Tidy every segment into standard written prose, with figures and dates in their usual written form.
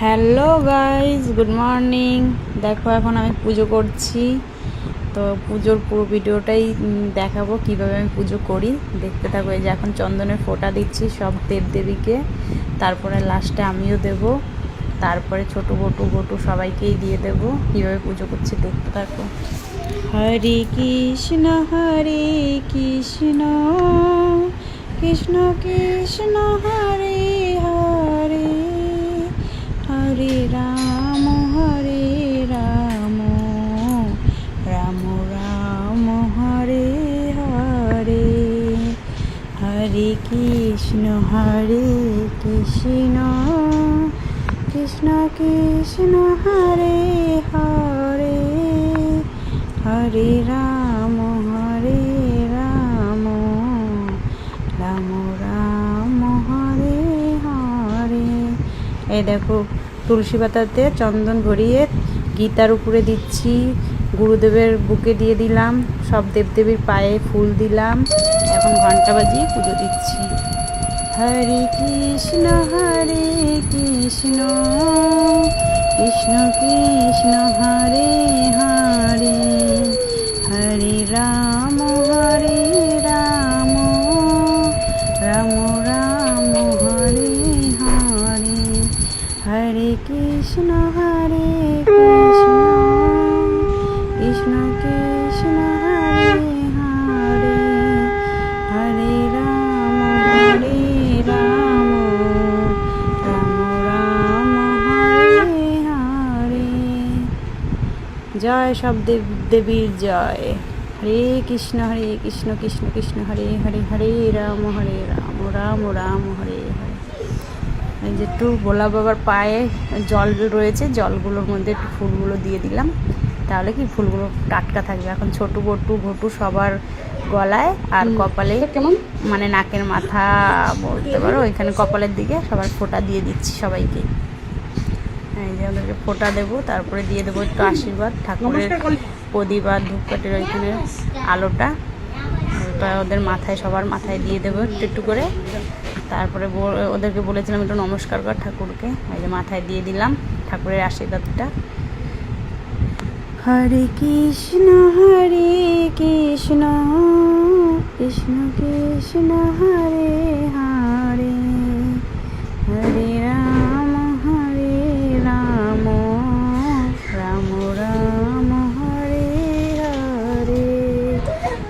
Hello guys, good morning. দেখো এখন আমি পুজো করছি, তো পুজোর পুরো ভিডিওটাই দেখাবো কিভাবে আমি পুজো করি। দেখতে থাকো। এই যে এখন চন্দনের ফোঁটা দিচ্ছি সব দেবদেবীকে, তারপরে লাস্টে আমিও দেব, তারপরে ছোট বটু সবাইকেই দিয়ে দেব। কিভাবে পুজো করছি দেখতে থাকো। হরে কৃষ্ণ কৃষ্ণ কৃষ্ণ কৃষ্ণ হরে হরে, হরে রাম রাম রাম হরে হরে, হরে কৃষ্ণ কৃষ্ণ কৃষ্ণ হরে হরে, হরে রাম রাম রাম হরে হরে। এই দেখো তুলসী পাতাতে চন্দন ভরিয়ে গীতার উপরে দিচ্ছি, গুরুদেবের বুকে দিয়ে দিলাম, সব দেবদেবীর পায়ে ফুল দিলাম। এখন ঘন্টা বাজিয়ে পুজো দিচ্ছি। হরে কৃষ্ণ কৃষ্ণ কৃষ্ণ কৃষ্ণ হরে হরে, হরে রাম রাম রাম হরে হরে, হরে কৃষ্ণ কৃষ্ণ কৃষ্ণ হরে হরে, হরে রাম রাম রাম হরে হরে। জয় সব দেবীর জয়। হরে কৃষ্ণ কৃষ্ণ কৃষ্ণ হরে হরে, হরে রাম রাম হরে হরে। এই যে একটু ভোলা বাবার পায়ে জল রয়েছে, জলগুলোর মধ্যে একটু ফুলগুলো দিয়ে দিলাম, তাহলে কি ফুলগুলো টাটকা থাকবে। এখন ছোট বটু সবার গলায় আর কপালে, কেমন মানে নাকের মাথা বলতে পারো, ওইখানে কপালের দিকে সবার ফোঁটা দিয়ে দিচ্ছি সবাইকে। এই যে ওদেরকে ফোঁটা দেবো, তারপরে দিয়ে দেবো একটু আশীর্বাদ, ঠাকুরের প্রদীপ আর ধূপকাঠির ওইখানে আলোটা, ওটা ওদের মাথায়, সবার মাথায় দিয়ে দেবো একটু করে। তারপরে ওদেরকে বলেছিলাম একটু নমস্কার কর ঠাকুরকে, এই যে মাথায় দিয়ে দিলাম ঠাকুরের আশীর্বাদটা। হরে কৃষ্ণ কৃষ্ণ কৃষ্ণ কৃষ্ণ হরে হরে, হরে রাম রাম রাম হরে হরে।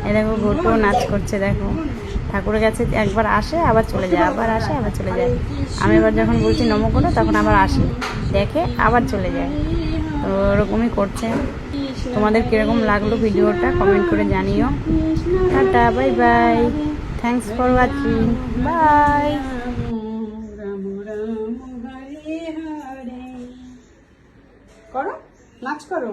এই দেখো গোটো নাচ করছে, দেখো ঠাকুরের কাছে একবার আসে আবার চলে যায়, আবার আসে আবার চলে যায়। আমি এবার যখন বলছি নম করো তখন আবার আসে, দেখে আবার চলে যায়। তো ওরকমই করছে। তোমাদের কীরকম লাগলো ভিডিওটা কমেন্ট করে জানিও। টাটা, bye bye, thanks for watching, bye. করো, নাচ করো।